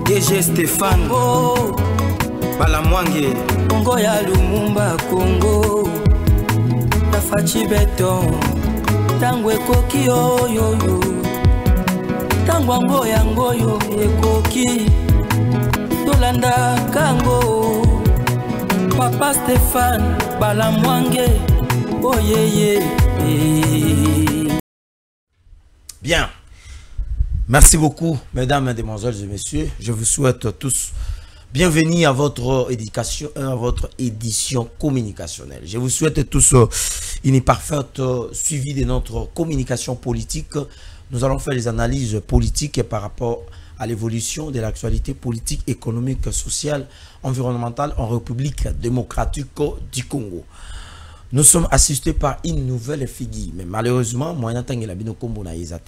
DG Stéphane Balamwange Congo ya Lumumba Congo Tafachi Beton Tango ekoki oyoyo Tango ango yangoyo ekoki Tolanda kango Papa Stéphane Balamwange Oh yeah. Bien. Merci beaucoup, mesdames, mesdemoiselles et messieurs. Je vous souhaite tous bienvenue à votre éducation, à votre édition communicationnelle. Je vous souhaite tous une parfaite suivi de notre communication politique. Nous allons faire des analyses politiques par rapport à l'évolution de l'actualité politique, économique, sociale, environnementale en République démocratique du Congo. Nous sommes assistés par une nouvelle figure, mais malheureusement,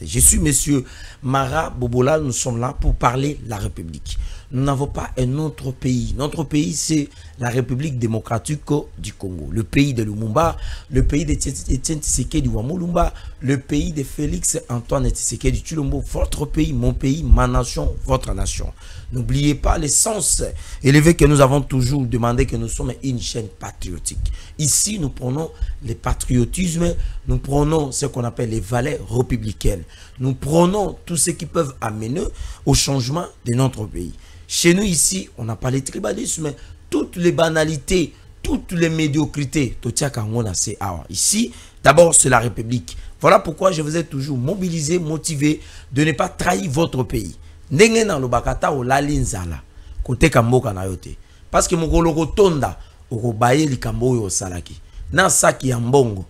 je suis monsieur Mara Bobola, nous sommes là pour parler de la République. Nous n'avons pas un autre pays. Notre pays, c'est la République démocratique du Congo. Le pays de Lumumba, le pays de Etienne Tshisekedi Wamulumba, le pays de Félix Antoine Tshisekedi Tshilombo, votre pays, mon pays, ma nation, votre nation. N'oubliez pas l'essence élevée que nous avons toujours demandé, que nous sommes une chaîne patriotique. Ici, nous prenons le patriotisme, nous prenons ce qu'on appelle les valeurs républicaines. Nous prenons tout ce qui peut amener au changement de notre pays. Chez nous ici, on n'a pas le tribalisme, toutes les banalités, toutes les médiocrités. Ici, d'abord, c'est la République. Voilà pourquoi je vous ai toujours mobilisé, motivé de ne pas trahir votre pays. Ndenge na lobakata o lalinzala kote kamboka na yote parce que mokolo kotonda okobaye likambo yo salaki na saki ya mbongo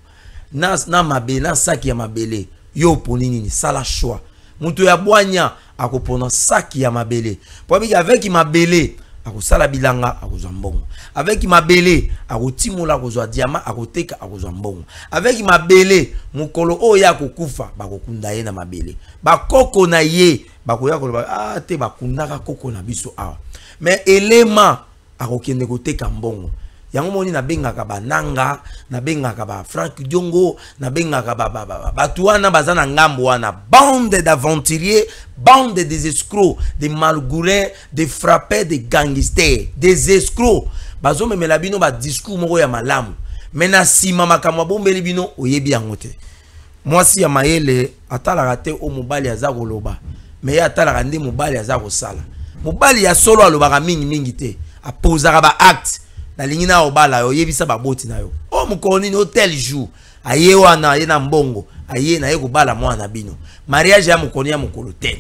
na mabele na saki ya mabele yo ponini ni sala choix mutu ya bwanya akopona saki ya mabele po biki avec mabele akosala bilanga akozwa mbongo avec mabele akotimola akozwa diama akoteka akozwa mbongo avec mabele mukolo oya kokufa bakokunda ye na mabele bakoko na ye bakoya koloba te bakundaka koko na biso awa mais elema akokende koteka mbongo yango moni na bengaka bananga na bengaka ba Frank Diongo na bengaka batu wana bazana ngambo wana bande d'aventuriers, bande des escrocs, des malgourins, des frappés, des gangsters, des escrocs bazo memela bino ba discours moko ya malamu mena sima makamwa bombeli bino oyebi yango te mwasi ya mayele atala te o mobali aza koloba mais atala ndi mobali aza kosala mobali ya solo alobaka mingi te apozaka ba acte na lingina obala yo yebisa ba boti na yo o mukoni no tel jour aye wana ye na mbongo aye na ye ko bala mwana bino mariage ya mukoni ya mukolo te.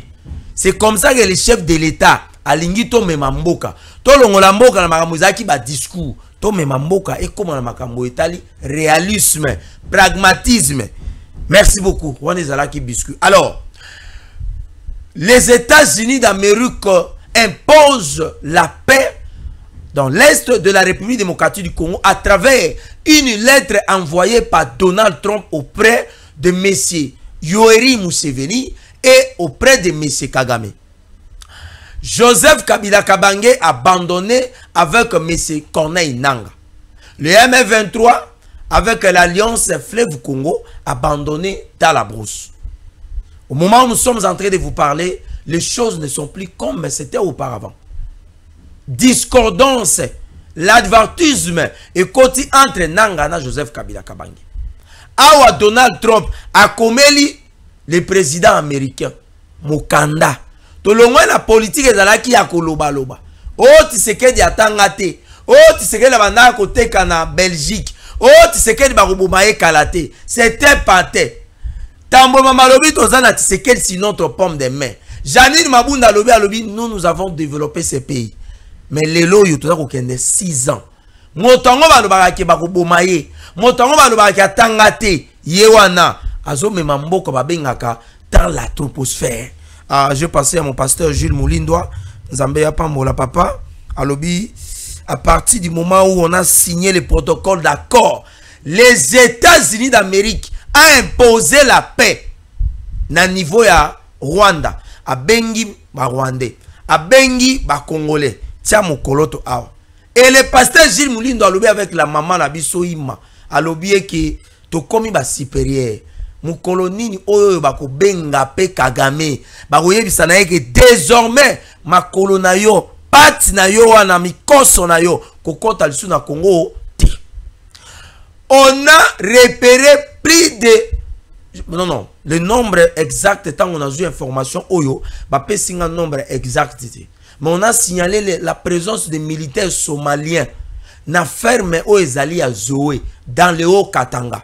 C'est comme ça que le chef de l'état alingi to mema mboka to longola mboka na makambo zaki ba discours to mema mboka e comme na makambo etali réalisme, pragmatisme. Merci beaucoup. On est là qui biscuit. Alors les États-Unis d'Amérique imposent la paix dans l'est de la République démocratique du Congo à travers une lettre envoyée par Donald Trump auprès de M. Yoweri Museveni et auprès de M. Kagame. Joseph Kabila Kabange abandonné avec M. Corneille Nangaa. Le M23 avec l'alliance Fleuve Congo abandonné dans la brousse. Au moment où nous sommes en train de vous parler, les choses ne sont plus comme c'était auparavant. Discordance, l'advertisme et côté entre Nangaa et Joseph Kabila Kabange. Awa Donald Trump a commis le président américain Mokanda. Tolongwe la politique ezalaki ya koloba loba. O Tshisekedi atanga te. O Tshisekedi banda koteka na Belgique. O Tshisekedi bakobomaye kalate. C'était pas te. Tambo mamalobi tozana Tshisekedi si notre pomme de main. Janine Mabunda lobi nous avons développé ce pays. Mais lelo yo toza kokende 6 ans. Motongo balobaka ke bakobomaye. Motongo balobaka ke atanga te. Yewana azo mema mboko babengaka dans la troposphère. Je passais à mon pasteur Jules Moulindoa, Zambéa Pambola Papa, Alobi, à partir du moment où on a signé le protocole d'accord, les États-Unis d'Amérique ont imposé la paix na niveau ya Rwanda, à Bengi ba Rwandais, à Bengi ba Congolais, tia mokoloto awa. Et le pasteur Jules Moulindoa alobi avec la maman la biso ima, alobi que to komi ba supérieur. mukolo nini oyo bako benga pe Kagame bako yebisa na yeke désormais makolo na yo pati na yo wana mikoso na yo kokota lisu na Congo te. On a repéré plus de non le nombre exact tant on a eu information oyo ba pesinga nombre exact mais on a signalé la présence de militaires somaliens na ferme o ezali ya Zoé dans le Haut-Katanga.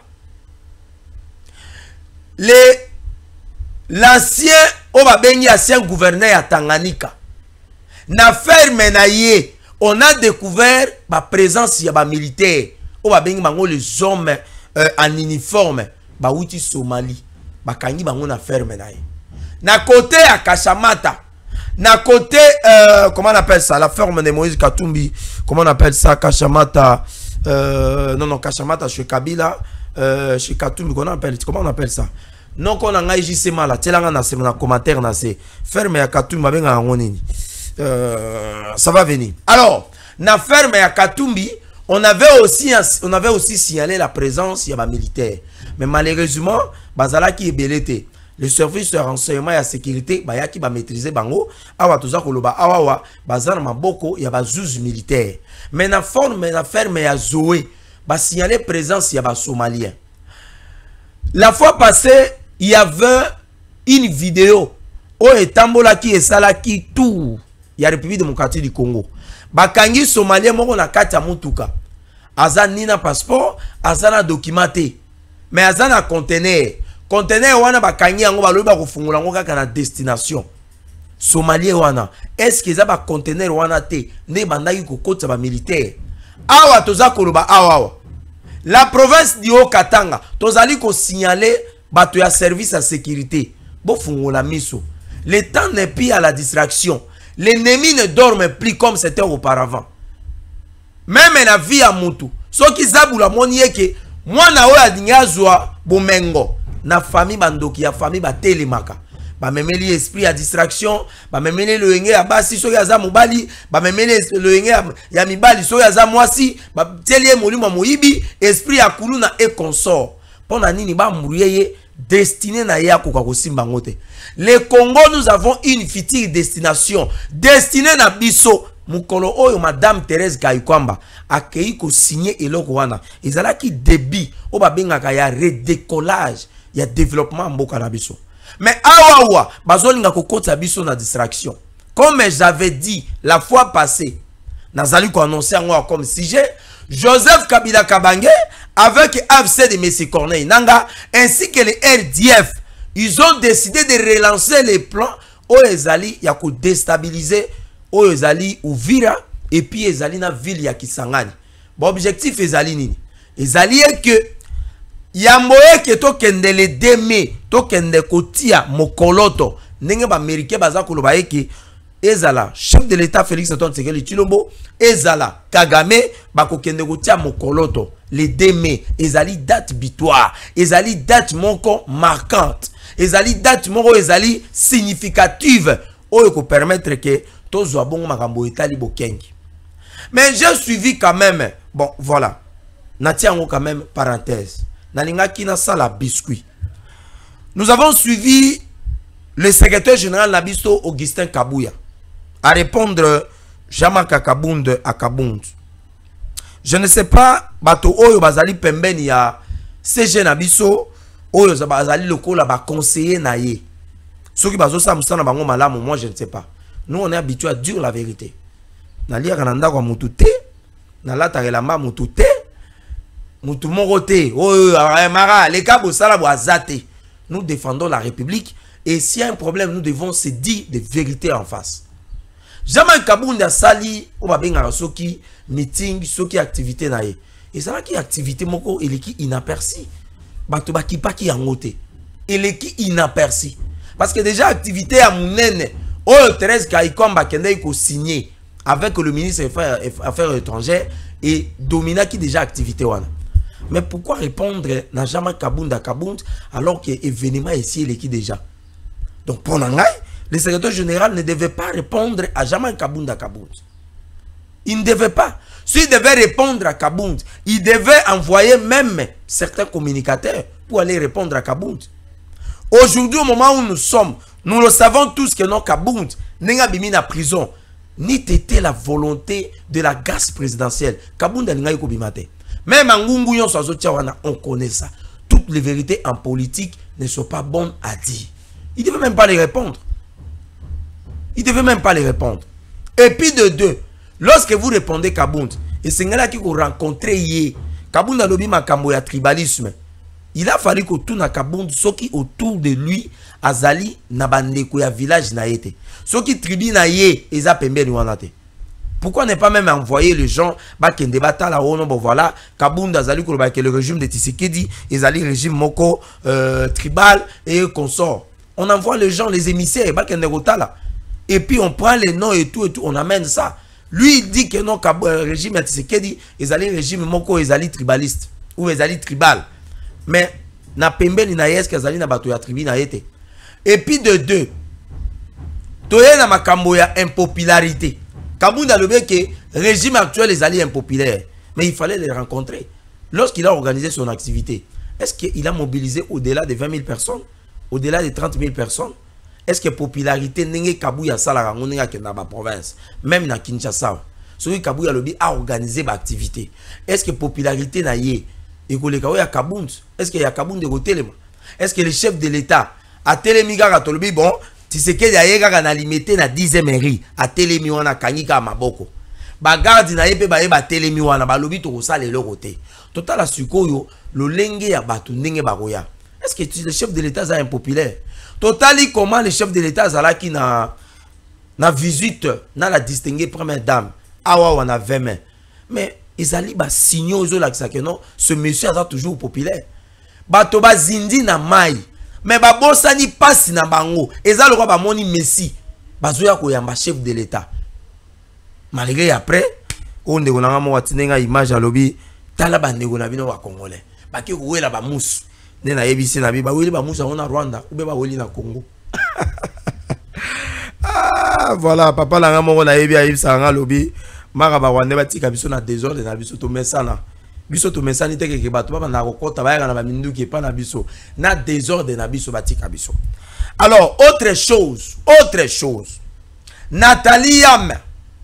L'ancien ancien gouverneur à Tanganyika na ferme na ye on a découvert la présence ya ba militaire les hommes en uniforme ba wuti Somalie ba kangi bango na ferme na ye na côté à Kashamata na côté comment on appelle ça la ferme de Moïse Katumbi, comment on appelle ça Kashamata non Kashamata chez Kabila chez Katumbi, comment on appelle ça non qu'on a JC mala telanga na semana commentaire na c'est ferme ya Katumbi babenga ngonini ça va venir. Alors na ferme ya Katumbi on avait aussi signalé la présence ya ba militaire mais malheureusement bazala qui est belete le service de renseignement et de sécurité ba yaki ba maîtriser bango awa toza koloba awa bazana maboko ya ba juge militaire mais na forme na ferme ya Zoé ba signaler présence ya ba somalien. La fois passée il y avait une vidéo où etambola qui esala qui tout ya République démocratique du Congo bakangi somalien moko na kati ya mutuka azana nina passeport azana documenté mais azana conteneur wana bakangi yango balobi bakufungula ngo kaka na destination somalien wana est-ce que za ba conteneur wana te ne bandaki kokotsa ba militaire awa toza koloba awa la province du Haut-Katanga tozali ko signaler bato ya service à sécurité bo fungula miso. Le temps n'est plus à la distraction. L'ennemi ne dorme plus comme c'était auparavant. Même la vie à Moutou. Ce qui zabula moni que moi na oya dingazwa bomengo na famille bandoki ya famille ba telemaka. Ba memeli esprit à distraction, ba memeli le yenge ya basi so ya za mobali, ba memeli le yenge ya mibali so ya za mwasi, ba telie molimo moyibi, esprit ya kuluna et consort. Pona nini ba muriye destiné na ya koka kosimba ngote. Le Congo, nous avons une future destination destinée na biso mukolo oyo madame Thérèse Kayikwamba akei ko signer eloko wana ezala ki débit o ba bengaka ya redécollage ya développement mboka na biso mais awawa bazolinga kokota biso na distraction comme j'avais dit la fois passée nazali ko annoncer ngo comme sujet Joseph Kabila Kabange avec AFC de Messi Corneille Nanga ainsi que les RDF. Ils ont décidé de relancer les plans où ezali ya ko déstabiliser où ezali Uvira et puis ezali na ville ya Kisangani. Bon objectif ezali nini? Ezali que yamboye ke to kende le 2 mai to kende kotia mokoloto ndenge ba américain baza koloba eke ezala chef de l'état Félix Antoine Tshisekedi Tshilombo ezala Kagame bako kende kotia mokoloto le 2 mai ezali date butoir ezali date moko marquante ezali date moko ezali significative oyo ko permettre que tozo bongo makambo etali bokengi. Mais j'ai suivi quand même bon voilà natiango quand même parenthèse nalinga kina sala biscuit. Nous avons suivi le secrétaire général Nabisto Augustin Kabouya à répondre Jamaka Kabund à Kabund. Je ne sais pas bato oyo bazali pembeni ya CG Nabiso oyo bazali lokola ba conseiller na ye. Ceux qui bazo sa musana bango malamu, moi je ne sais pas. Nous on est habitué à dire la vérité. Na lia kananda kwa mutu te, na lata relamba mutu te, mutu moko te. Oyo mara les cas bosala bo azate. Nous défendons la République et s'il y a un problème, nous devons se dire des vérités en face. Jamais Kabunda sali ou babenga soki meeting soki activité na ye. Et ça là qui activité moko il est qui inaperçu. Bato baki paki yangote. Il est qui inaperçu. Parce que déjà activité à Mounene oh Thérèse Kayikwamba kende ko signer avec le ministre des Affaires étrangères et Domina qui déjà activité wana. Mais pourquoi répondre na jamais Kabunda Kabund alors que événement ici il est qui déjà. Donc pour Nangai, le secrétaire général ne devait pas répondre à jamais Kabunda Kabund. Il ne devait pas. S'il devait répondre à Kabund, il devait envoyer même certains communicateurs pour aller répondre à Kabound. Aujourd'hui, au moment où nous sommes, nous le savons tous que non Kabound n'est pas en prison. Ni t'était la volonté de la grâce présidentielle. Kabound n'a pas été. Même en Ngungu, on connaît ça. Toutes les vérités en politique ne sont pas bonnes à dire. Il ne devait même pas les répondre. Il ne devait même pas les répondre. Et puis de deux, lorsque vous répondez Kabound, et c'est là que vous rencontrez hier, Kabound a lobby makambo ya tribalisme. Il a fallu que tout na Kabound, ceux qui autour de lui, azali na bandeko ya village na yete. Ceux qui tribu na ye, eza pembe ni wanate. Pourquoi ne pas même envoyer les gens, bah qui débattent là haut, bon voilà, Kabound azali que le régime de Tshisekedi, azali régime moko tribal et consort. On envoie les gens, les émissaires, bah qui là. Et puis on prend les noms et tout, on amène ça. Lui il dit que non, régime de Tshisekedi, azali régime moko, azali tribaliste ou azali tribal. Mais na pembe ni na yes azali na bato ya tribu na yete. Et puis de deux, toye na makambo ya impopularité. Kabound a levé que le régime actuel est allé impopulaire. Mais il fallait les rencontrer. Lorsqu'il a organisé son activité, est-ce qu'il a mobilisé au-delà de 20 000 personnes? Au-delà de 30 000 personnes? Est-ce que la popularité n'est pas Kabouya Salara dans la province? Même dans Kinshasa. Celui qui a organisé l'activité. Est-ce que la popularité n'a pas? Est-ce qu'il y a Kabound de côté? Est-ce que le chef de l'État a télémiga Katolobi bon? Si c'est que yayega na limité na 10e mairie a telemi wana kanyika maboko ba garde na yepe ba telemi wana ba lobi to sala le côté total a sukoyo lo lenge ya batu ndenge bakoya. Est-ce que le chef de l'État est impopulaire? Totali comment le chef de l'État zalaki na visite na la distinguée première dame awa wana 20 mains mais ezali ba signaux zo la que non ce monsieur est toujours populaire bato ba zindi na mai. Mais ba bosani passe na bango eza lokwa ba moni Messi bazoya koyamba chef de l'État malgré après on ndeko na ngamo watinenga image alobi tala ba ndeko na bino wa congolais ba ke ko wela ba musu ne na yebisi na bi ba weli ba musu na Rwanda ou be ba weli na Congo. Ah voilà papa la ngamo na yebi ayibisa ngalobi mara ba wande batika biso na désordre na biso to mesana. Biso to mesani teke ke bato ba na kokota ba na ba minduki pa na biso na désordre na biso batika biso. Alors autre chose Nathalie Yam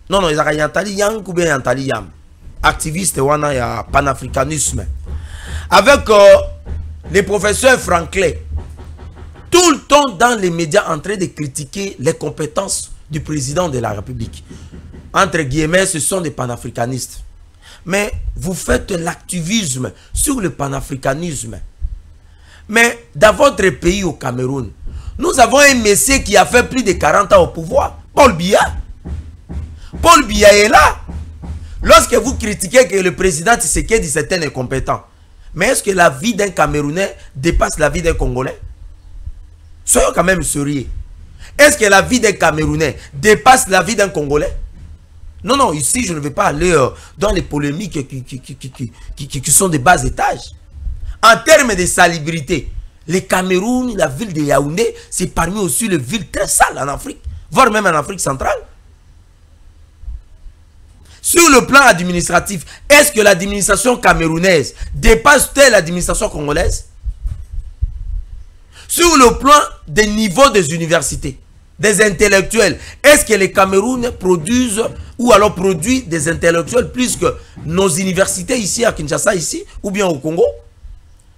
non ils a Nathalie Yam ou bien Nathalie Yam activiste wana ya panafricanisme avec les professeurs Franklin tout le temps dans les médias en train de critiquer les compétences du président de la République. Entre guillemets ce sont des panafricanistes. Mais vous faites l'activisme sur le panafricanisme. Mais dans votre pays au Cameroun, nous avons un monsieur qui a fait plus de 40 ans au pouvoir. Paul Biya. Paul Biya est là. Lorsque vous critiquez que le président Tshisekedi est un incompétent, mais est-ce que la vie d'un Camerounais dépasse la vie d'un Congolais? Soyons quand même sérieux. Est-ce que la vie d'un Camerounais dépasse la vie d'un Congolais? Non, non, ici, je ne vais pas aller dans les polémiques qui sont de bas étage. En termes de salubrité, le Cameroun, la ville de Yaoundé, c'est parmi aussi les villes très sales en Afrique, voire même en Afrique centrale. Sur le plan administratif, est-ce que l'administration camerounaise dépasse-t-elle l'administration congolaise? Sur le plan des niveaux des universités, des intellectuels, est-ce que les Cameroun produisent ou alors produit des intellectuels plus que nos universités ici à Kinshasa ici ou bien au Congo?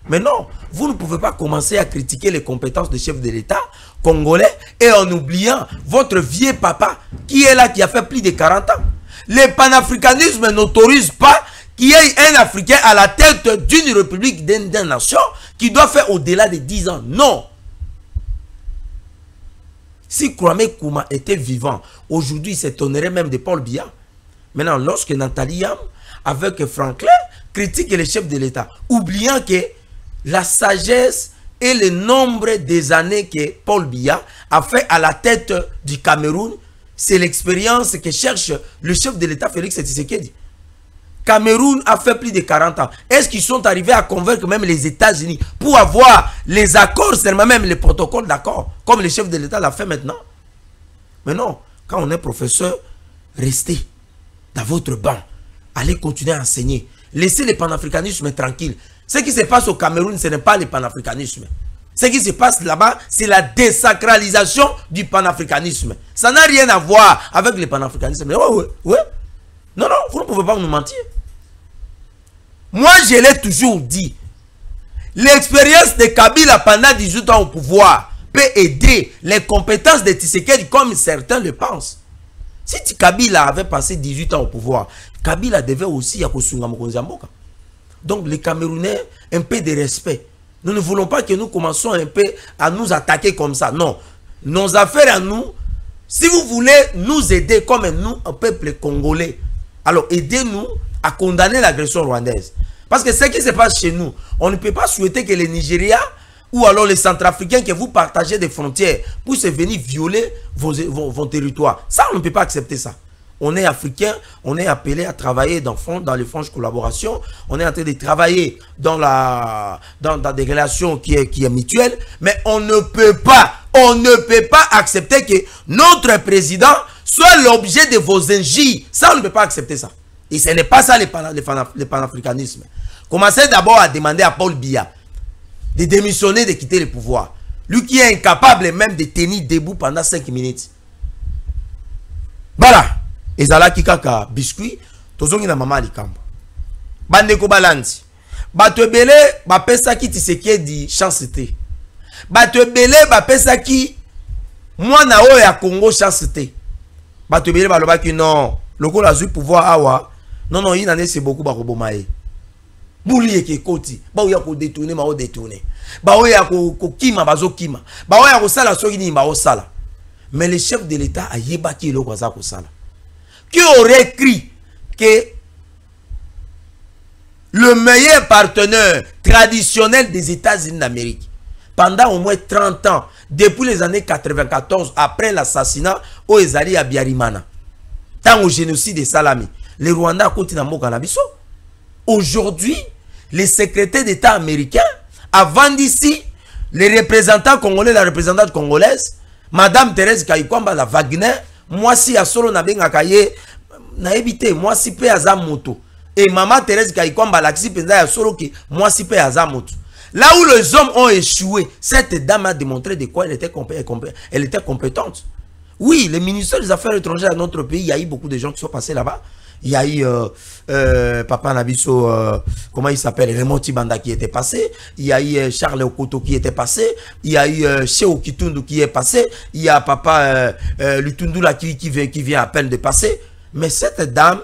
Mais non, vous ne pouvez pas commencer à critiquer les compétences des chefs de l'État congolais et en oubliant votre vieux papa qui est là, qui a fait plus de 40 ans. Le panafricanisme n'autorise pas qu'il y ait un Africain à la tête d'une république, d'une nation qui doit faire au-delà de 10 ans. Non. Si Kwame Nkrumah était vivant, aujourd'hui, il s'étonnerait même de Paul Biya. Maintenant, lorsque Nathalie Yam, avec Franklin, critique les chefs de l'État, oubliant que la sagesse et le nombre des années que Paul Biya a fait à la tête du Cameroun, c'est l'expérience que cherche le chef de l'État, Félix Tshisekedi. Cameroun a fait plus de 40 ans. Est-ce qu'ils sont arrivés à convaincre même les États-Unis pour avoir les accords, seulement même les protocoles d'accord, comme le chef de l'État l'a fait maintenant? Mais non, quand on est professeur, restez dans votre banc. Allez continuer à enseigner. Laissez le panafricanisme tranquille. Ce qui se passe au Cameroun, ce n'est pas le panafricanisme. Ce qui se passe là-bas, c'est la désacralisation du panafricanisme. Ça n'a rien à voir avec le panafricanisme. Ouais. Non, vous ne pouvez pas nous mentir. Moi, je l'ai toujours dit. L'expérience de Kabila pendant 18 ans au pouvoir peut aider les compétences de Tshisekedi comme certains le pensent. Si Kabila avait passé 18 ans au pouvoir, Kabila devait aussi Yakosunga Mokonzi Mboka. Donc les Camerounais, un peu de respect. Nous ne voulons pas que nous commençons un peu à nous attaquer comme ça. Non. Nos affaires à nous, si vous voulez nous aider comme nous, un peuple congolais, alors aidez-nous à condamner l'agression rwandaise. Parce que ce qui se passe chez nous, on ne peut pas souhaiter que les Nigériens ou alors les Centrafricains que vous partagez des frontières puissent venir violer vos territoires. Ça, on ne peut pas accepter ça. On est africain, on est appelé à travailler dans les franches collaborations. On est en train de travailler dans des relations qui est mutuelle. Mais on ne peut pas accepter que notre président soit l'objet de vos injures. Ça, on ne peut pas accepter ça. Et ce n'est pas ça le panafricanisme. Commencez d'abord à demander à Paul Biya de démissionner, de quitter le pouvoir. Lui qui est incapable même de tenir debout pendant 5 minutes. Voilà. Ezala kikaka biscuit tozongi na mama likambo bandeko balandi bato ebele bapesaki Tshisekedi chance te bato ebele bapesaki mwana oyo ya Congo chance te bato ebele balobaki non lokola azui pouvoir awa non il nane c'est beaucoup bakoboma ye buli eke koti ba oya ko détourner ma o détourner ba oya ko kima bazo kima ba oya ko sala soki ni ba o sala mais le chef de l'état a yebaki eloko za ko sala. Qui aurait cru que le meilleur partenaire traditionnel des États-Unis d'Amérique, pendant au moins 30 ans, depuis les années 94, après l'assassinat au Ezali à Biarimana, tant au génocide de Salami, les Rwandais continuent à Mokanabiso. Aujourd'hui, les secrétaires d'État américains, avant d'ici, les représentants congolais, la représentante congolaise, Madame Thérèse Kayikwamba, la Wagner, moi si à solo na benga kaye na ebité moi si pe aza moto et maman Thérèse Kayikwamba la si penza ya solo ki moi si pe aza moto. Là où les hommes ont échoué, cette dame a démontré de quoi elle était compétente. Oui, le ministère des Affaires étrangères à notre pays, il y a eu beaucoup de gens qui sont passés là-bas. Il y a eu Papa Nabiso, comment il s'appelle, Raymond Tibanda qui était passé. Il y a eu Charles Okoto qui était passé. Il y a eu Cheo Kitundu qui est passé. Il y a Papa Lutundula qui vient à peine de passer. Mais cette dame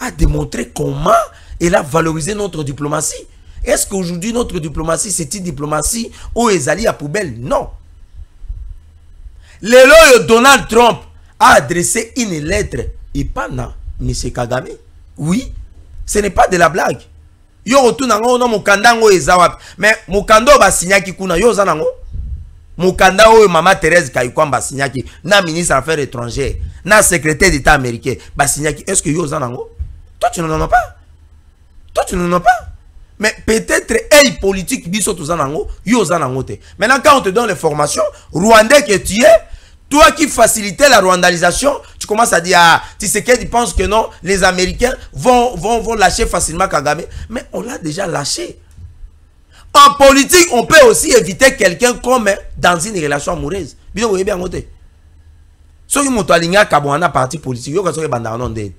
a démontré comment elle a valorisé notre diplomatie. Est-ce qu'aujourd'hui notre diplomatie, c'est une diplomatie où ils allaient à poubelle? Non. Le Donald Trump a adressé une lettre et pas na Monsieur Kagame. Oui, ce n'est pas de la blague. Yo retourne en no mukandango ezawap. Mais mukando ba signaki kuna yo zanango. Mukanda o Mama Thérèse Kayikwamba signaki na ministre des Affaires étrangères, na secrétaire d'État américain ba signaki. Est-ce que yo zanango? Toi tu n'en as pas. Toi tu n'en as pas. Mais peut-être elle politique biso to zanango, yo zanango te. Maintenant quand on te donne les formations, Rwandais que tu es, toi qui facilitais la rwandalisation, tu commences à dire, ah, Tshisekedi pense que non, les Américains vont lâcher facilement Kagame. Mais on l'a déjà lâché. En politique, on peut aussi éviter quelqu'un comme dans une relation amoureuse. Bien, vous voyez bien, côté. Si vous avez un parti politique, vous avez une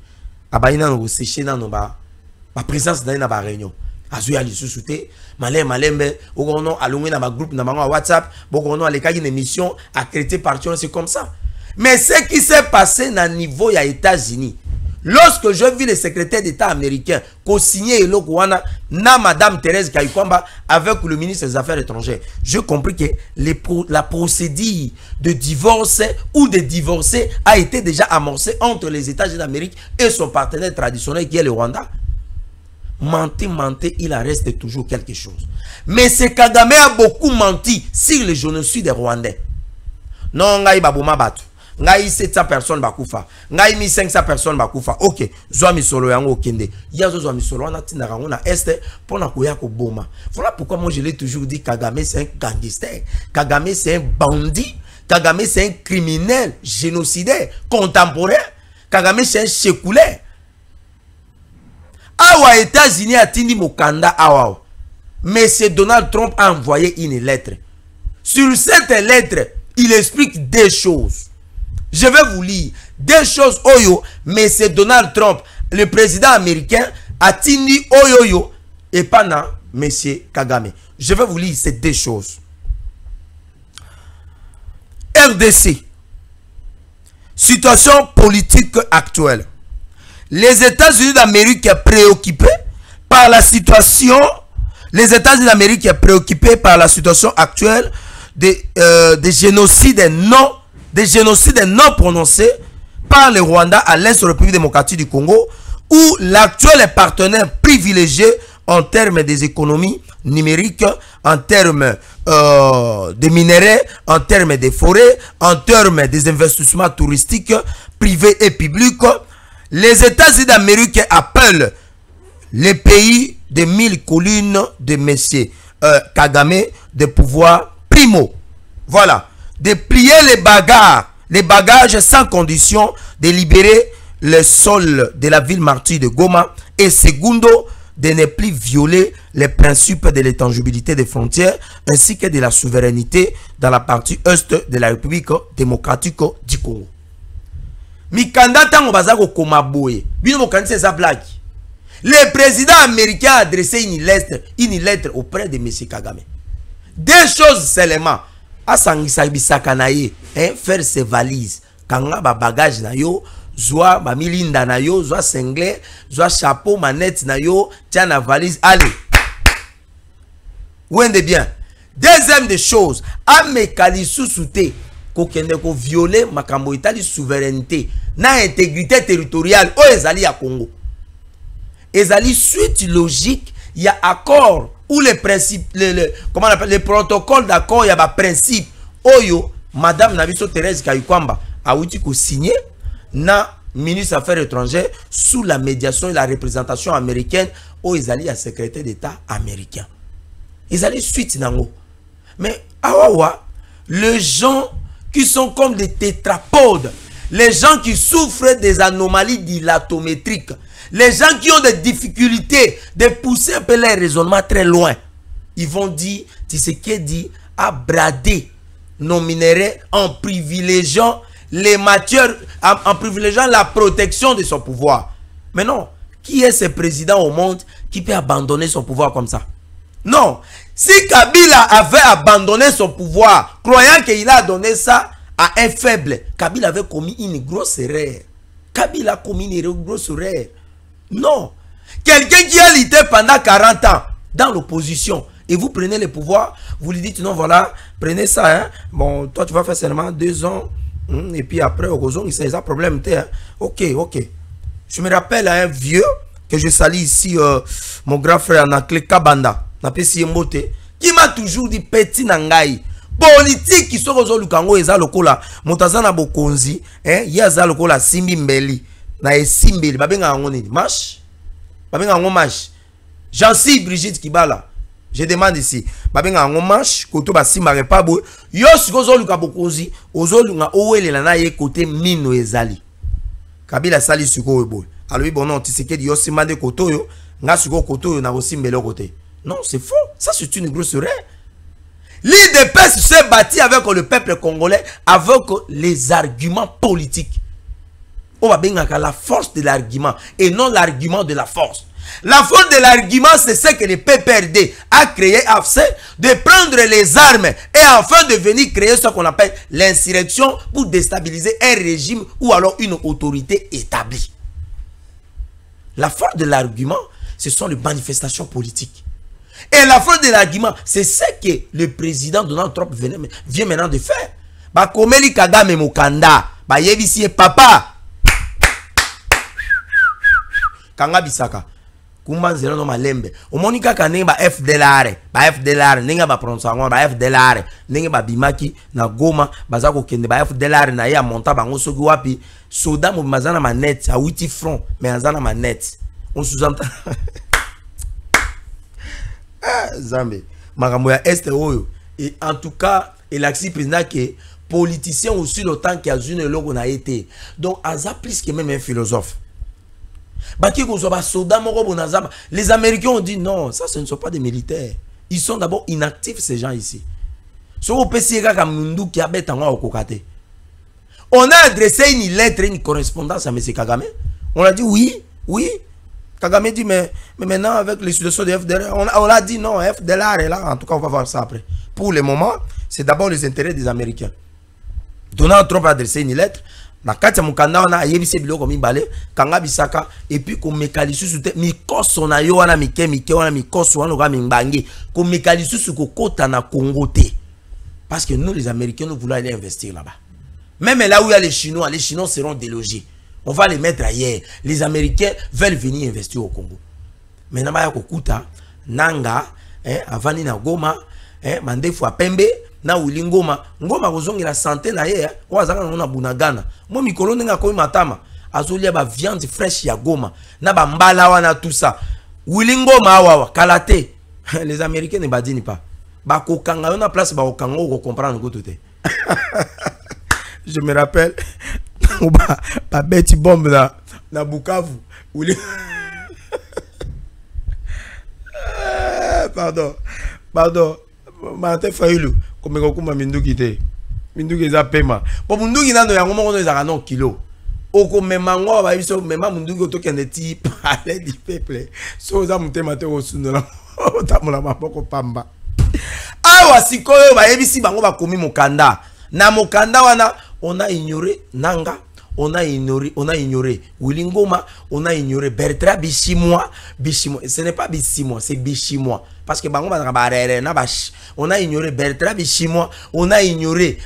présence dans la réunion. Azuya li sous-souté, malembe, ogono alongé dans ma groupe dans ma WhatsApp, bogono aleka une émission accrédité par c'est comme ça. Mais ce qui s'est passé dans le niveau des États-Unis, lorsque je vis le secrétaire d'État américain co-signé Elokwana na Madame Thérèse Kayikwamba avec le ministre des Affaires étrangères, je compris que la procédure de divorce ou de divorcer a été déjà amorcée entre les États-Unis d'Amérique et son partenaire traditionnel qui est le Rwanda. Menti, il en reste toujours quelque chose. Mais ce Kagame a beaucoup menti sur le génocide des Rwandais. Non, ngai baboma batu. Ngai 700 personnes bakufa. Ngai 1500 personnes bakufa. Ok, zwa misolo yango okende. Ya zwa misolo wana tina rango na este pona koya ko boma. Voilà pourquoi moi je l'ai toujours dit, Kagame c'est un gangster. Kagame c'est un bandit. Kagame c'est un criminel, génocidaire, contemporain. Kagame c'est un séculaire. Awa États-Unis atindi mokanda awa. M. Donald Trump a envoyé une lettre. Sur cette lettre, il explique des choses. Je vais vous lire des choses. Oyo, M. Donald Trump, le président américain, a tini Oyoyo et pas na M. Kagame. Je vais vous lire ces deux choses. RDC. Situation politique actuelle. Les États-Unis d'Amérique sont préoccupés par la situation. Les États-Unis d'Amérique sont préoccupés par la situation actuelle des génocides non prononcés par le Rwanda à l'est de la République démocratique du Congo, où l'actuel partenaire privilégié en termes des économies numériques, en termes des minéraux, en termes des forêts, en termes des investissements touristiques privés et publics. Les États-Unis d'Amérique appellent les pays de 1000 collines de M. Kagame de pouvoir primo. Voilà. De plier les bagages sans condition, de libérer le sol de la ville martyre de Goma, et secondo, de ne plus violer les principes de l'intangibilité des frontières ainsi que de la souveraineté dans la partie est de la République démocratique du Congo. Mikanda tango bazako komaboye. Bino mokanisi eza blague. Le président américain a adressé une lettre auprès de M. Kagame. Deux choses seulement. Asangisa bisaka na ye, faire ses valises. Kanga ba bagage na yo, zwa ba milinda na yo, zwa singlet, zwa chapeau, manette na yo, tiens la valise, allez. Ouende bien. Deuxième des choses, amekali sous-souté. Kokende ko violer makambo itali souveraineté na intégrité territoriale o ezali ya Congo. Ezali suite logique, il y a accord ou les principes, comment on appelle, les protocoles d'accord, il y a des principes. Oyo, Madame Nabiso Thérèse Kayukwamba a outi ko signé na ministre des Affaires étrangères sous la médiation et la représentation américaine au ezali à secrétaire d'État américain. Ezali suite nango. Mais awawa, les gens qui sont comme des tétrapodes, les gens qui souffrent des anomalies dilatométriques, les gens qui ont des difficultés de pousser un peu leur raisonnement très loin, ils vont dire, Tshisekedi a bradé nos minéraux en privilégiant les matières, en privilégiant la protection de son pouvoir. Mais non, qui est ce président au monde qui peut abandonner son pouvoir comme ça? Non. Si Kabila avait abandonné son pouvoir, croyant qu'il a donné ça à un faible, Kabila avait commis une grosse erreur. Kabila a commis une grosse erreur. Non. Quelqu'un qui a lutté pendant 40 ans dans l'opposition, et vous prenez le pouvoir, vous lui dites non, voilà, prenez ça, hein. Bon, toi tu vas faire seulement 2 ans, et puis après, au Gozon, il s'est un problème, hein. Ok. Je me rappelle à un vieux, que je salue ici, mon grand frère Anakle Kabanda, qui m'a toujours dit petit nangai. Politique qui sont aux Lukango et Zalokola, Montazana Bokonzi, hein, Yaza Lokola Simbi Mbeli, na Simbi, Babenga Angoni, Mash, Babenga Angomash, Jansi Brigitte Kibala. Je demande ici, Babenga Angomash, Koto Basima Repabo, Yos Gozo Lukabokonzi, Ozolunga Owele Lanaye côté Mino Ezali. Kabila Sali Suko Ebo. Alors, bon, non, tu sais que Yosimade de Kotoyo, Nga Suko Kotoyo, na aussi Mbelo côté. Non, c'est faux. Ça, c'est une grosse erreur. L'IDPS s'est bâti avec le peuple congolais, avec les arguments politiques. On va bien la force de l'argument et non l'argument de la force. La force de l'argument, c'est ce que le PPRD a créé, afin de prendre les armes et enfin de venir créer ce qu'on appelle l'insurrection pour déstabiliser un régime ou alors une autorité établie. La force de l'argument, ce sont les manifestations politiques. Et la force de l'argument, c'est ce que le président Donald Trump vient maintenant de faire. Bah, comme il Kagame Mokanda, bah, yebisi papa. Kanga bisaka. Kumba zero no malembe. Omonika kanenge ba FDLR, nenga ba prononçant ba FDLR, nenga ba bimaki na Goma, bazako kende ba FDLR na ya monta bango soki wapi, soda mo mazana manette à 8 francs, mais azana manette. On sous-entend. Zambé, Maramoya Est Oyo. Et en tout cas, il a président que politicien aussi longtemps qu'il y a une logo n'a été. Donc, Aza plus que même un philosophe. Les Américains ont dit non, ça ce ne sont pas des militaires. Ils sont d'abord inactifs, ces gens ici. On a adressé une lettre, une correspondance à M. Kagame. On a dit oui, oui. Kagame dit, mais maintenant, avec les situations de FDLR, on a dit non, FDLR est là. En tout cas, on va voir ça après. Pour le moment, c'est d'abord les intérêts des Américains. Donald Trump a adressé une lettre. Na kati mukanda wana yebise biloko mibale kanga bisaka et puis ko mekalisusu te mikoso na yo wana mike wana mikoso wana ga mimbangi ko mekalisusu ko kota na Congo te parce que nous les Américains nous voulons aller investir là-bas. Même là où il y a les Chinois seront délogés. On va les mettre ailleurs. Les Américains veulent venir investir au Congo. Maintenant ba ya ko kuta nanga avani na Goma mandefu apembe na ulingoma ngoma kozongi la santé na ye wazaka na bunagana mo mikolo nga ko matama azolia ba viande fraîche ya Goma na ba mbala wana tout ça ulingoma awa kalate les Américains ne badini pas ba kokanga na place ba kokanga ko comprendre ko tout. Je me rappelle ba beti bombe na Bukavu pardon Martin Fayulu comme kokuma minduki te minduki eza pema po munduki nando yango moko no ezaka non kilo oko memango ba biso mema munduki otokende ti parler du peuple so za mutema te osundola otamola maboko pamba awa sikoyo ba yebisi bango bakomi mokanda na mokanda wana on a ignoré nanga on a ignoré Wilingoma, on a ignoré Bertrand Bichimois. Ce n'est pas Bichimois, c'est Bichimois. Parce que on a ignoré Bertrand Bichimois, on a ignoré,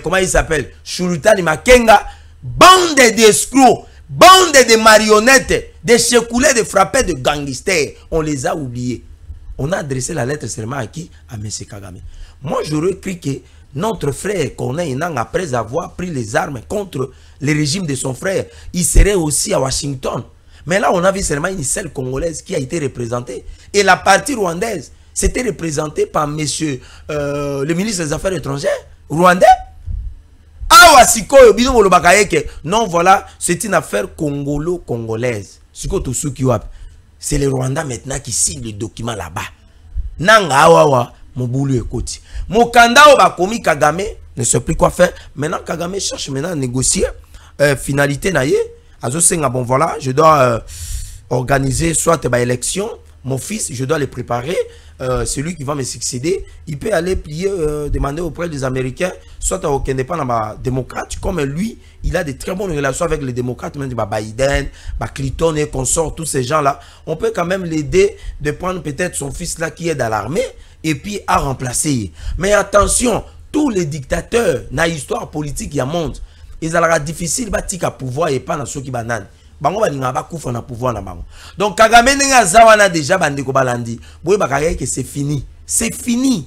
comment il s'appelle, Shurutani Makenga, bande d'escrocs, bande de marionnettes, de checoulés, de frappés, de gangsters. On les a oubliés. On a adressé la lettre seulement à qui? À M. Kagame. Moi, j'aurais cru que notre frère Corneille Nangaa, après avoir pris les armes contre le régime de son frère, il serait aussi à Washington. Mais là, on a vu seulement une seule Congolaise qui a été représentée. Et la partie rwandaise, c'était représentée par monsieur le ministre des Affaires étrangères rwandais. Non, voilà, c'est une affaire congolo-congolaise. C'est le Rwanda maintenant qui signe le document là-bas. Nanga awawa. Moboulou ekoti. Mokanda oba komi Kagame ne sait plus quoi faire. Maintenant Kagame cherche maintenant à négocier finalité naie. Azo senga bon voilà, je dois organiser soit ma élection, mon fils, je dois le préparer. Celui qui va me succéder, il peut aller plier, demander auprès des Américains, soit au indépendant démocrate, comme lui, il a de très bonnes relations avec les démocrates, même Biden, Clinton et consorts, tous ces gens-là. On peut quand même l'aider de prendre peut-être son fils là qui est dans l'armée et puis à remplacer. Mais attention, tous les dictateurs, dans l'histoire politique, il y a monde, ils ont difficile à pouvoir et pas dans ceux qui banane. Bango balinga ba kufa na pouvoir na bango. Donc Kagame nenga zawana déjà bandeko balandi. Boye bakaya que c'est fini. C'est fini,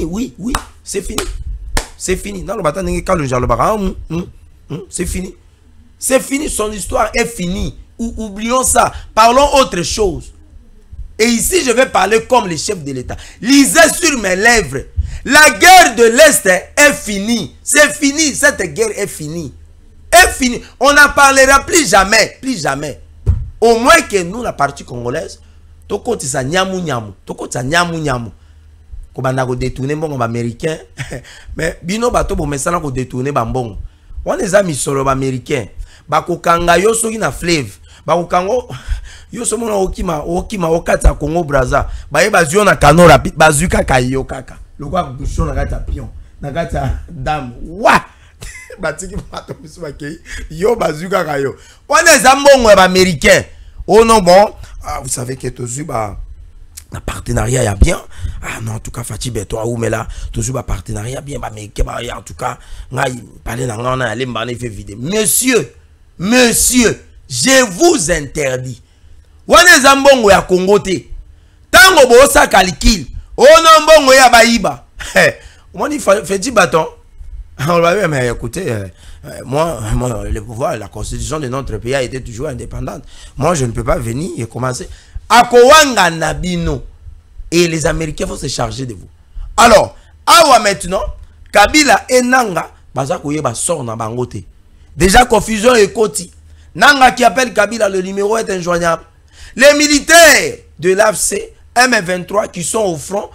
oui, c'est fini. C'est fini. Dans le bata nenga kalu jalo baka. C'est fini. C'est fini, son histoire est finie. Oublions ça. Parlons autre chose. Et ici je vais parler comme le chef de l'État. Lisez sur mes lèvres. La guerre de l'Est est finie. C'est fini, cette guerre est finie. Est fini. On n'en parlera plus jamais. Plus jamais. Au moins que nous, la partie congolaise, toko tisa nyamu nyamu. Toko tisa nyamu nyamu. Kobanda ko détourner bon américain. Mais bino bato bo mesana ko détourner bambong. On les amis solo américain. Bako kanga yo soki na fleuve. Bako kango yo somo na okima okata Congo Brazza. Baye bazio na kano rapide bazuka kayo kaka. Lokwa kushona kata pion. Na kata dame. Wa! Batiki mato misubake yo bazuka kayo. On est ambongo américain. Oh non bon, vous savez que toujours un partenariat y a bien. Ah non en tout cas Fati Beto ou mais là toujours un partenariat bien américain en tout cas ngai parler na ngana aller mbane fait vidéo. Monsieur, je vous interdis. On est ambongo ya Congo te. Tango bo sa calcul. Oh non bongo ya baiba. On dit Fati Bâton. On va dire, mais écoutez, moi, le pouvoir, la constitution de notre pays a été toujours indépendante. Moi, je ne peux pas venir et commencer. Akowanga Nabino. Et les Américains vont se charger de vous. Alors, awa maintenant, Kabila et Nanga, bazakoye sort na bangote. Déjà, confusion et koti. Nanga qui appelle Kabila, le numéro est injoignable. Les militaires de l'AFC, M23 qui sont au front,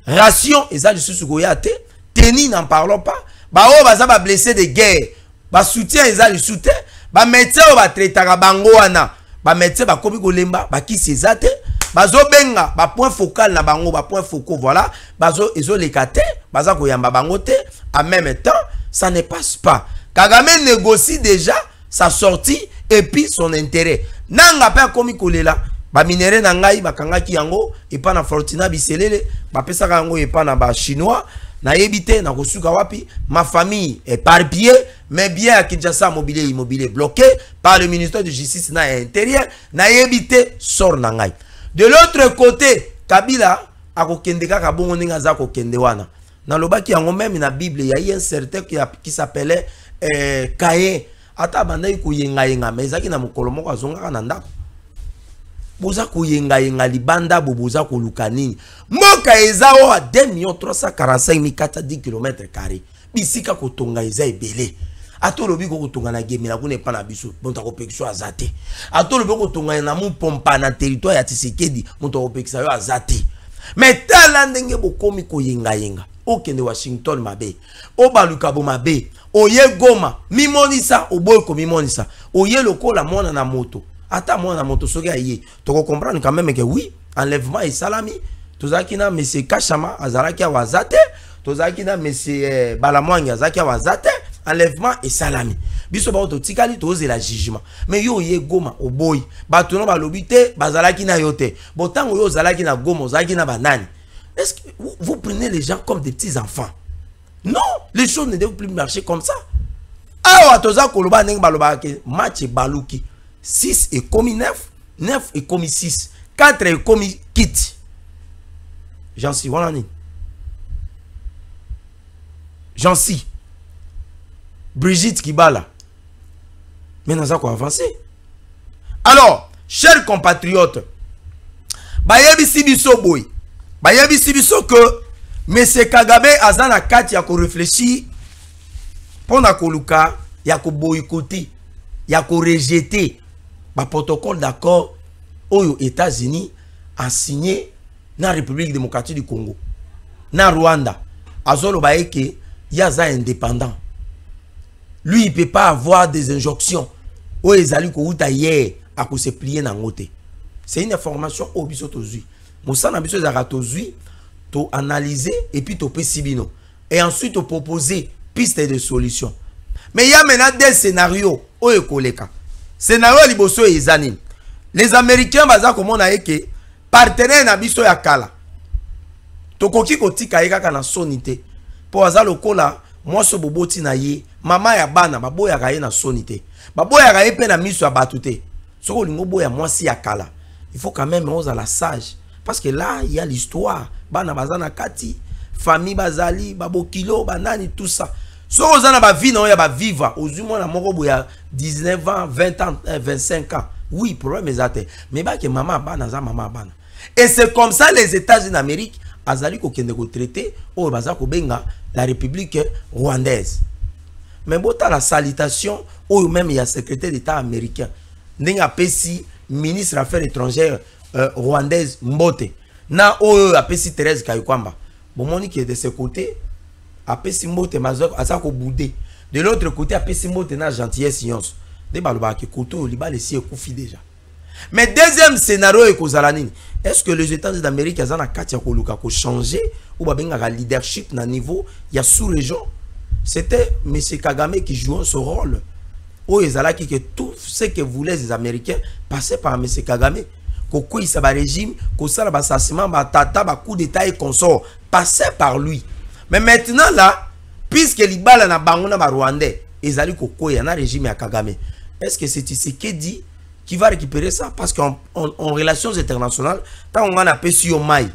ration eza lisusu koya te, tenue n'en parlons pas, ba o baza ba blessé de guerre, ba soutien eza lisusu te, ba médecin o ba traitaka bango wana, ba médecin ba komi kolemba ba kisi eza te, bazo benga ba point focal na bango, ba point focaux, voilà, bazo ezo lekate, baza koyamba bango te. En même temps, ça ne passe pas. Kagame négocie déjà sa sortie et puis son intérêt. Nanga pa komi kolela, ba minéré na ngai ba kangaki yango et pas na Fortuna biselele, ba pesa yango et pas na ba chinois, na yebite na kosuka wapi, ma famille est éparpillée, mais bien à Kinshasa immobilier bloqué par le ministère de Justice na intérieur, na yebite sort na ngai. De l'autre côté, Kabila a kokende kaka bongo ninga za kokende wana. Dans le bas qui en même na Bible, il y a eu un certain qui s'appelait Caïn. Ata banda yi kuyenga yenga meza ki na mukolo moko azonga kana ndako. Boza kuyenga yenga libanda boboza koluka nini. Mboka eza o 2,345,410 km². Bisika kotonga eza ebele. Ato lobi ko kotonga na gemela kune pa na biso, monta ko pekso azate. Ato lobi ko kotonga na mu pompa na territoire ya Tshisekedi, monta ko peksa yo azate. Mais tala ndenge bokomi koyenga yenga. Okende Washington mabe, obaluka bo mabe, oye Goma, mimonisa, oboyko mimonisa, oye lokola mwana na moto, ata mwana na moto soki aye, toko comprendre quand même que oui, enlèvement et salami, tozaki na monsieur Kachama azalaki awazate, tozaki na monsieur Balamwangi azalaki awazate, enlèvement et salami. Biso ba oto tikali toze la jugement. Mais yo oye Goma, oboy, batono balobi te, bazalaki na yote, botango yo zalaki na Goma, ozalaki na banani. Est-ce que vous prenez les gens comme des petits enfants? Non, les choses ne doivent plus marcher comme ça. Ah, toza koloba neng baloba ke match baluki 6 et commis 9, 9 et commis 6, 4 et commis kit. J'en suis voilà ni. J'en suis. Brigitte Kibala. Mais nous avons avancé. Alors, chers compatriotes, bayebi sibiso boy. Bayebi sibiso que M. Kagame azana kati ya ko réfléchir pour na koluka ya ko boycotter ya ko rejeter ba protocole d'accord aux États-Unis a signé na République démocratique du Congo na Rwanda azolo baeke yaza indépendant. Lui il peut pas avoir des injonctions o ezali ko uta hier a ko se plier na ngote. C'est une information au biso tozui. Moussana biso za ratozui to analyser et puis to pesibino et ensuite to proposer piste de solution. Mais il y a maintenant des scénarios au ekoleka. Scénario liboso ezani. Les Américains baza komona eke partenaire na biso ya kala. To koki kotika eka na sonité. Po aza lokola mwaso boboti na ye, mama ya bana baboya ka ye na sonité. Baboya ka ye pe na miso ya batute. Soko lingo boya mwasi ya kala. Il faut quand même oser la sage. Parce que là, il y a l'histoire. Bana bazana kati, famille bazali, babo kilo, banani, tout ça. Si vous avez une vie, vous avez vivre. Aujourd'hui, moi, je suis 19 ans, 20 ans, 25 ans. Oui, problème est athée. Mais que maman bana, maman bana. Et c'est comme ça les États-Unis d'Amérique, azali ko kende ko traité au bazako benga la République rwandaise. Mais bon, la salutation, ou même il y a secrétaire d'État américain. N'enga pesi ministre affaires étrangères rwandaise Mbote. Na o apesi Thérèse Kayikwamba. Bon moni qui est de ce côté, apesi Mbote mazok asako boudé. De l'autre côté apesi Mbote na gentillesse science. De baloba ke koto liba les si ekufi déjà. Mais deuxième scénario est kozalani. Est-ce que les États-Unis d'Amérique azana katia koluka ko changer ou ba benga leadership na niveau ya sous-région? C'était M. Kagame qui jouait ce rôle. Oh ezalaki que tout ce que voulaient les Américains passait par M. Kagame. Koko isa ba régime, ko sala ba sassement, ba tata, ba coup d'état et consort passait par lui. Mais maintenant là, puisque libala na bango na ba Rwandais, ezali koko ya na régime ya Kagame. Est-ce que c'est Tshisekedi qui va récupérer ça? Parce qu'en relations internationales, tant on a pesi yo mai,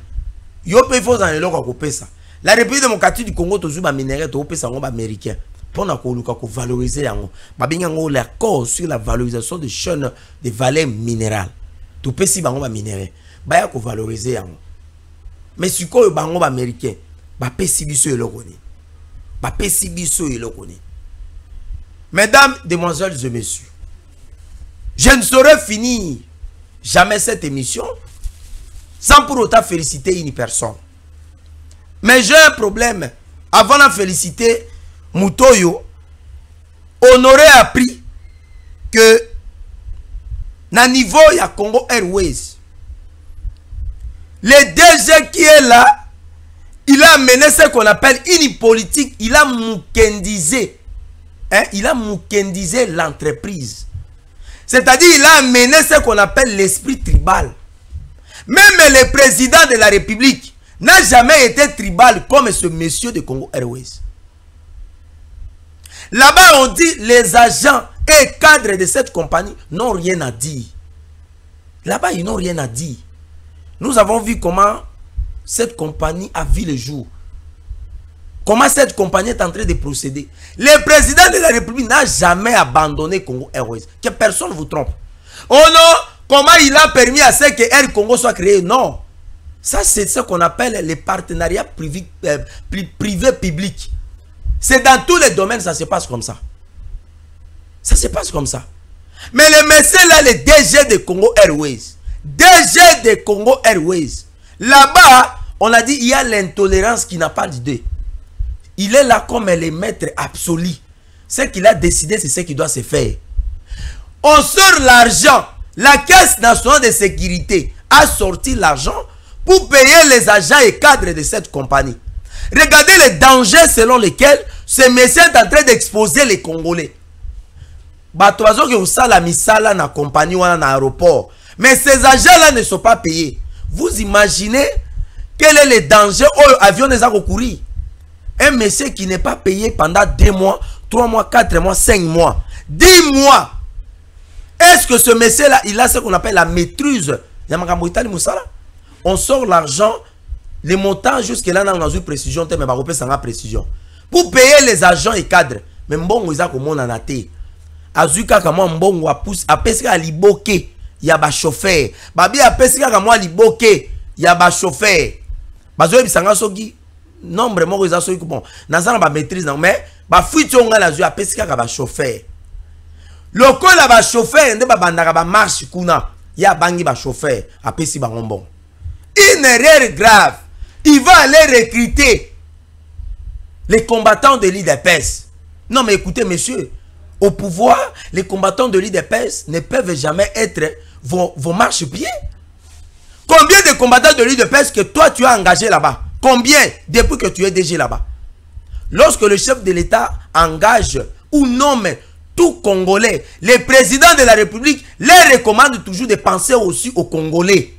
yo pe faut dans le loco ko pesa. La République démocratique du Congo tozu ba minerai to pesa ngo ba américain. Pour na ko luka ko valoriser yango. Ba benga ngo l'accord sur la valorisation des chaînes de valeurs minérales. Tout pesi bango ba minerai. Ba ya ko valoriser yango. Mais si ko bango ba américain, ba pesi biso eloko ni. Ba pesi biso eloko ni. Mesdames, demoiselles et messieurs, je ne saurais finir jamais cette émission sans pour autant féliciter une personne. Mais j'ai un problème. Avant de féliciter Mutoyo, on aurait appris que na niveau ya Congo Airways, le DG qui est là, il a mené ce qu'on appelle une politique, il a moukendisé. Hein? Il a moukendisé l'entreprise. C'est-à-dire il a mené ce qu'on appelle l'esprit tribal. Même le président de la République n'a jamais été tribal comme ce monsieur de Congo Airways. Là-bas, on dit les agents et cadres de cette compagnie n'ont rien à dire. Là-bas, ils n'ont rien à dire. Nous avons vu comment cette compagnie a vu le jour. Comment cette compagnie est en train de procéder. Le président de la République n'a jamais abandonné Congo Airways. Que personne ne vous trompe. Oh non, comment il a permis à ce que Air Congo soit créé? Non. Ça, c'est ce qu'on appelle les partenariats privés-publics. C'est dans tous les domaines, ça se passe comme ça. Ça se passe comme ça. Mais le monsieur là, le DG de Congo Airways. DG de Congo Airways. Là-bas, on a dit il y a l'intolérance qui n'a pas d'idée. Il est là comme le maître absolu. Ce qu'il a décidé, c'est ce qui doit se faire. On sort l'argent. La Caisse nationale de sécurité a sorti l'argent pour payer les agents et cadres de cette compagnie. Regardez les dangers selon lesquels ce monsieur est en train d'exposer les Congolais. Batoazo que vous savez la misala na compagnie ou na aéroport. Mais ces agents-là ne sont pas payés. Vous imaginez quel est le danger où l'avion les a recouru. Un monsieur qui n'est pas payé pendant 2 mois, 3 mois, 4 mois, 5 mois, 10 mois. Est-ce que ce monsieur-là, il a ce qu'on appelle la maîtrise? On sort l'argent, les montants jusque-là, on a une précision, mais on a une précision. Pour payer les agents et cadres. Mais bon, on a comme on a été. Azuka comme bon, on a poussé, à pesquer à liboké, il y a un chauffeur. Babi a pesquer comme moi liboké, il y a un chauffeur. Bazoé bisanga soki. Nombre moi ils ont bon nazana ba maîtrise mais ba fuite on la zu apesika ka ba chauffeur lokola ba chauffeur nde ba bandaka ba marche kuna ya bangi ba chauffeur apesi ba bon une erreur grave. Il va aller recruter les combattants de l'IDPS. Non mais écoutez messieurs, au pouvoir les combattants de l'IDPS ne peuvent jamais être vos marche-pieds. Combien de combattants de l'IDPS que toi tu as engagé là-bas? Combien depuis que tu es DG là-bas? Lorsque le chef de l'État engage ou nomme tout Congolais, le président de la République les recommande toujours de penser aussi aux Congolais.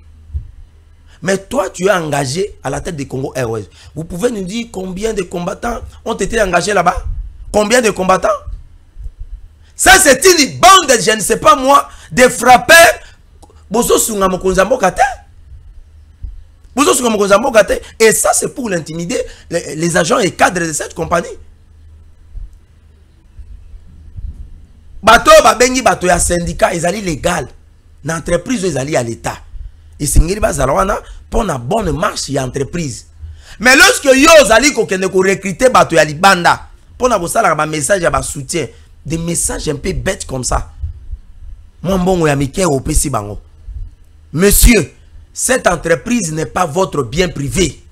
Mais toi, tu es engagé à la tête de Congo Airways. Vous pouvez nous dire combien de combattants ont été engagés là-bas? Combien de combattants? Ça, c'est une bande, je ne sais pas moi, de frappeurs. Et ça, c'est pour l'intimider les agents et cadres de cette compagnie. Bateau, babengi, bateau, ya syndicat, ils allaient légal. L'entreprise, ils allaient à l'État. Et c'est pour une bonne marche, il y a entreprise. Mais lorsque vous allez recruter bateau, ya libanda, pour un message, un soutien, des messages un peu bêtes comme ça. Mon bon, ya mike au PC bango. Monsieur, cette entreprise n'est pas votre bien privé.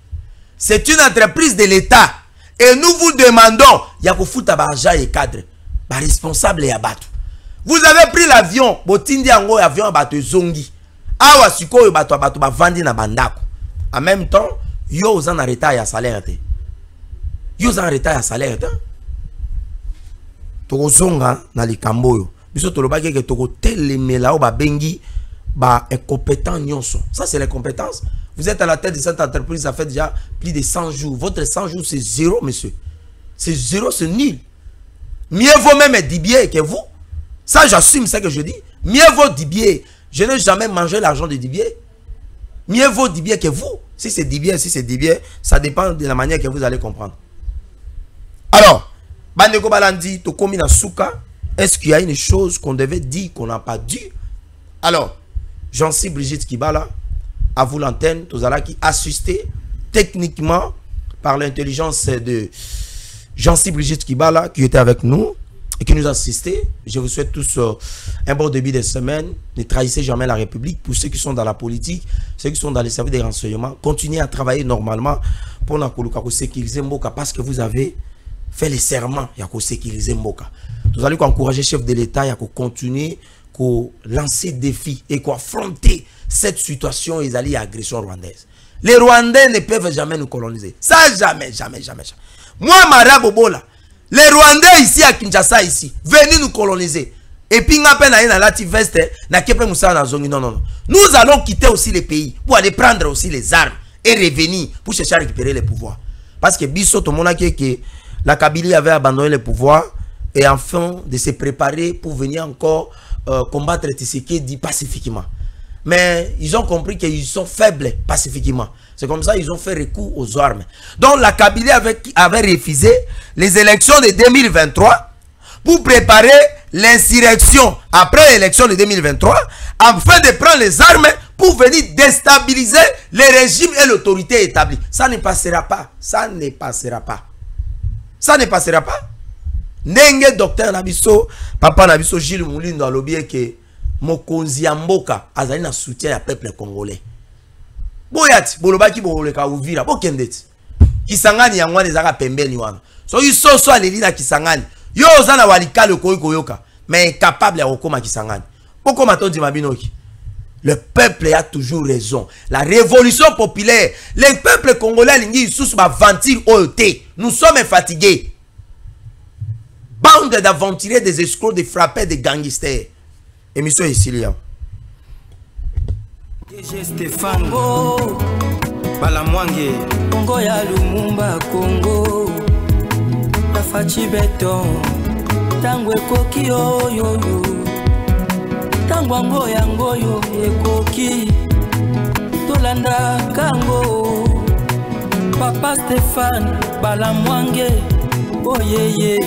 C'est une entreprise de l'État. Et nous vous demandons, Yakofouta Barja et cadre, responsable et abattu. Vous avez pris l'avion, botindi ango avion abattu zongi. Awa siko yo bato abattu ba vandi na bandako. En même temps, yo aux en retard ya salaire te. Yo en retard ya salaire te. Toko zonga na likambo yo. Biso tolobaki ke toko telemela o ba bengi ba incompétent nyonso. Ça c'est les compétences. Vous êtes à la tête de cette entreprise, ça fait déjà plus de 100 jours. Votre 100 jours c'est 0 monsieur. C'est 0, c'est nul. Mieux vaut même Dibier que vous. Ça j'assume ce que je dis. Mieux vaut Dibier. Je n'ai jamais mangé l'argent de Dibier. Mieux vaut Dibier que vous. Si c'est Dibier, ça dépend de la manière que vous allez comprendre. Alors, Bandeko Balandi, Tokomi na Souka, est-ce qu'il y a une chose qu'on devait dire qu'on n'a pas dit? Alors, Jean-C Brigitte Kibala, à vous l'antenne, Tozala qui assisté techniquement par l'intelligence de Jean-C Brigitte Kibala qui était avec nous. et qui nous assistez. Je vous souhaite tous un bon début de semaine. Ne trahissez jamais la République. Pour ceux qui sont dans la politique, ceux qui sont dans les services de renseignement, continuez à travailler normalement pour sécuriser Mboka parce que vous avez fait les serments pour sécuriser Mboka. Nous allons encourager le chef de l'État à continuer à lancer des défis et à affronter cette situation et les agressions rwandaises. Les Rwandais ne peuvent jamais nous coloniser. Ça, jamais, jamais, jamais. Moi, Marabobo, Bola, les Rwandais ici à Kinshasa, ici, venez nous coloniser. Et puis, non, non. Nous allons quitter aussi les pays pour aller prendre aussi les armes et revenir pour chercher à récupérer les pouvoirs. Parce que Bissot, tout le monde que la Kabylie avait abandonné le pouvoir et enfin de se préparer pour venir encore combattre Tshisekedi pacifiquement. Mais ils ont compris qu'ils sont faibles pacifiquement. C'est comme ça qu'ils ont fait recours aux armes. Donc la Kabylie avait refusé les élections de 2023 pour préparer l'insurrection après l'élection de 2023 afin de prendre les armes pour venir déstabiliser le régime et l'autorité établie. Ça ne passera pas. Ça ne passera pas. Ça ne passera pas. Nenge docteur Nabiso, papa Nabiso Gilles Moulindo a lobbyé que Mokonzi Mboka azali na soutien ya peuple congolais. Boyati, bolobaki boleka Uvira, bokendeti. Kisangani yangwa nezaka pembeni wana. So yisoso aleli na Kisangani. Yo ozana walikale koyoka, mais incapable ya kokoma Kisangani. Pokoma tondi mabinoki. Le peuple a toujours raison. La révolution populaire, le peuple congolais lingi sous ma venture OET. Nous sommes fatigués. Bande d'aventuriers, des escrocs, des frappés, des gangsters. Émission ici, là. DG Stéphane Balamwange Congo ya Lumumba Congo Tafachi Beton Tangwe Koki yo Tangwango yangoyo Ekoki Tolanda Kango Papa Stéphane Balamwange Oh yeah yeah